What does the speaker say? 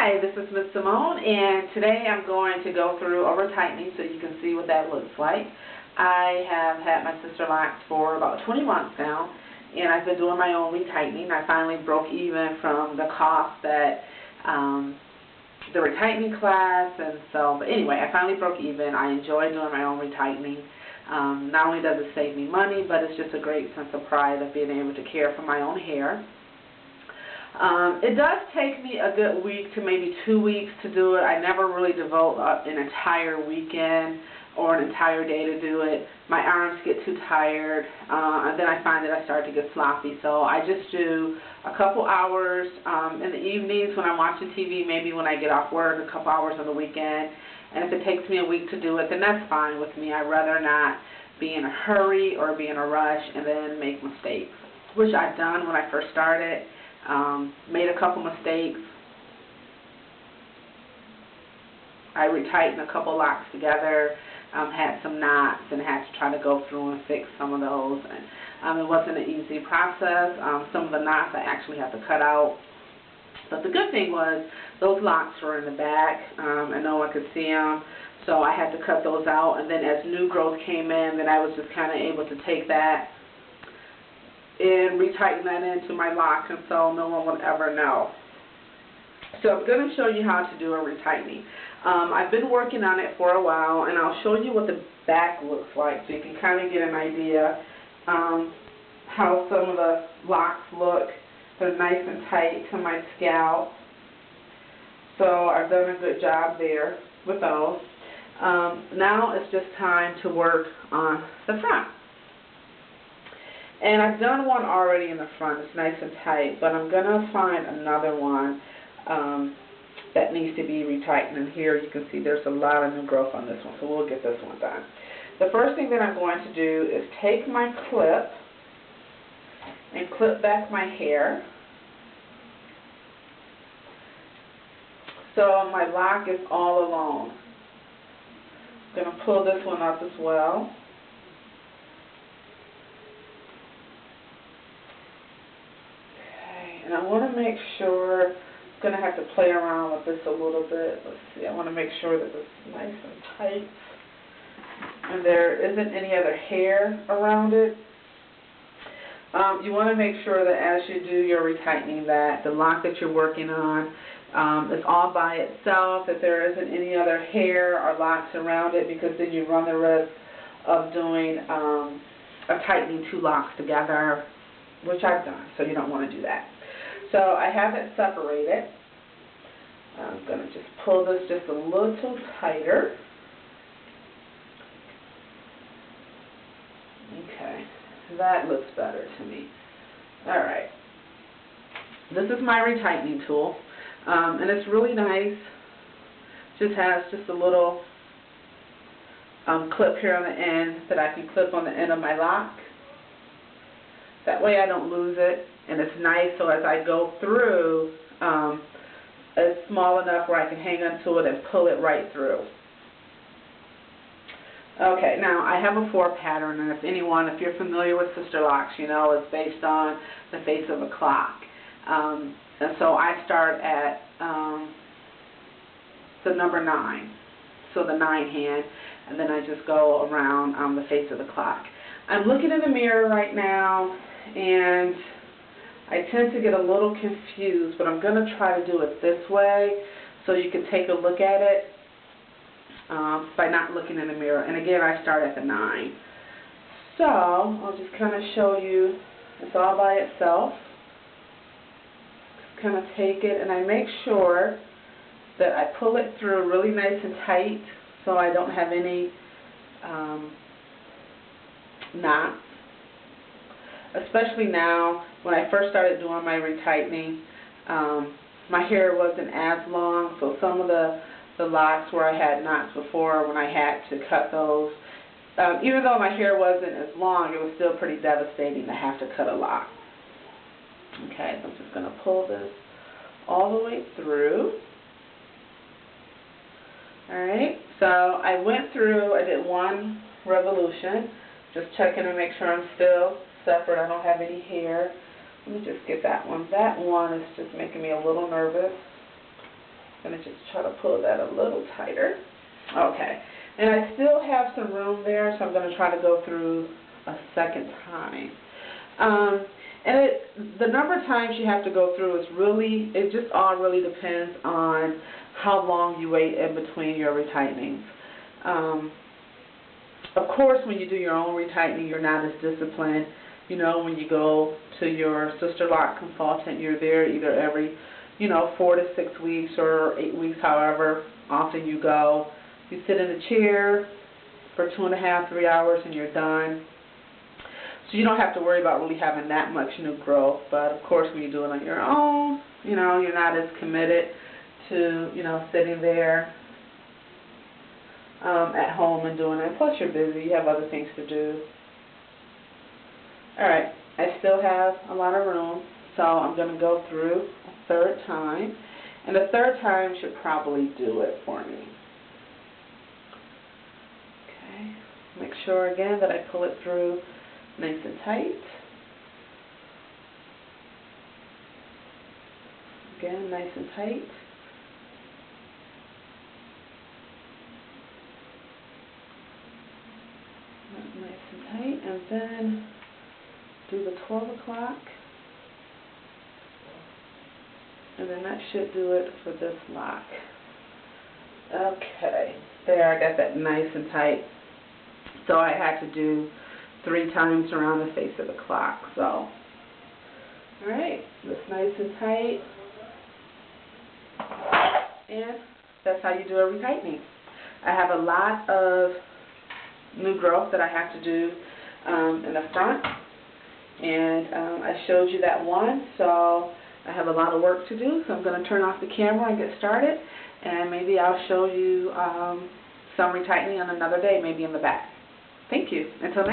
Hi, this is Mizsamone, and today I'm going to go through a retightening so you can see what that looks like. I have had my Sisterlocks for about 20 months now, and I've been doing my own retightening. I finally broke even from the cost that the retightening class, but anyway, I finally broke even. I enjoy doing my own retightening. Not only does it save me money, but it's just a great sense of pride of being able to care for my own hair. It does take me a good week to maybe 2 weeks to do it. I never really devote an entire weekend or an entire day to do it. My arms get too tired, and then I find that I start to get sloppy. So I just do a couple hours in the evenings when I'm watching TV, maybe when I get off work, a couple hours on the weekend. And if it takes me a week to do it, then that's fine with me. I'd rather not be in a hurry or be in a rush and then make mistakes, which I've done when I first started. Made a couple mistakes. I retightened a couple locks together, had some knots, and had to try to go through and fix some of those. And it wasn't an easy process. Some of the knots I actually had to cut out. But the good thing was those locks were in the back, and no one could see them. So I had to cut those out. And then as new growth came in, then I was just kind of able to take that and retighten that into my lock, and so no one would ever know. So I'm going to show you how to do a retightening. I've been working on it for a while, and I'll show you what the back looks like so you can kind of get an idea how some of the locks look. They're nice and tight to my scalp. So I've done a good job there with those. Now it's just time to work on the front. And I've done one already in the front. It's nice and tight, but I'm going to find another one that needs to be retightened. And here you can see there's a lot of new growth on this one, so we'll get this one done. The first thing that I'm going to do is take my clip and clip back my hair. So my lock is all alone. I'm going to pull this one up as well. And I want to make sure, I'm going to have to play around with this a little bit. Let's see, I want to make sure that this is nice and tight and there isn't any other hair around it. You want to make sure that as you do your retightening that the lock that you're working on is all by itself, that there isn't any other hair or locks around it, because then you run the risk of doing of tightening two locks together, which I've done, so you don't want to do that. So I have it separated. I'm going to just pull this just a little tighter. Okay, that looks better to me. All right. This is my retightening tool, and it's really nice. Just has just a little clip here on the end that I can clip on the end of my lock. That way I don't lose it, and it's nice so as I go through, it's small enough where I can hang onto it and pull it right through. Okay, now I have a 4 pattern, and if you're familiar with Sisterlocks, you know it's based on the face of a clock. And so I start at the number 9, so the 9 hand, and then I just go around the face of the clock. I'm looking in the mirror right now, and I tend to get a little confused, but I'm going to try to do it this way so you can take a look at it by not looking in the mirror. And again, I start at the 9. So I'll just kind of show you it's all by itself. Just kind of take it, and I make sure that I pull it through really nice and tight so I don't have any knots. Especially now, when I first started doing my retightening, my hair wasn't as long, so some of the locks where I had knots before, when I had to cut those, even though my hair wasn't as long, it was still pretty devastating to have to cut a lock. Okay, so I'm just going to pull this all the way through. Alright, so I went through, I did 1 revolution, just checking to make sure I'm still separate, I don't have any hair. Let me just get that one. That one is just making me a little nervous. I'm going to just try to pull that a little tighter. Okay. And I still have some room there, so I'm going to try to go through a second time. The number of times you have to go through is really, it just all really depends on how long you wait in between your retightening. Of course, when you do your own retightening, you're not as disciplined. You know, when you go to your Sisterlock consultant, you're there either every, 4 to 6 weeks or 8 weeks, however often you go. You sit in a chair for 2.5, 3 hours and you're done. So you don't have to worry about really having that much new growth. But of course, when you do it on your own, you're not as committed to, sitting there at home and doing it. Plus, you're busy. You have other things to do. All right. I still have a lot of room, so I'm going to go through a third time. And the third time should probably do it for me. Okay. Make sure, again, that I pull it through nice and tight. Again, nice and tight. Nice and tight. And then do the 12 o'clock. And then that should do it for this lock. Okay. There, I got that nice and tight. So I had to do 3 times around the face of the clock. So, alright, that's nice and tight. And that's how you do a retightening. I have a lot of new growth that I have to do in the front. And I showed you that one, so I have a lot of work to do. So I'm going to turn off the camera and get started. And maybe I'll show you some retightening on another day, maybe in the back. Thank you. Until next time.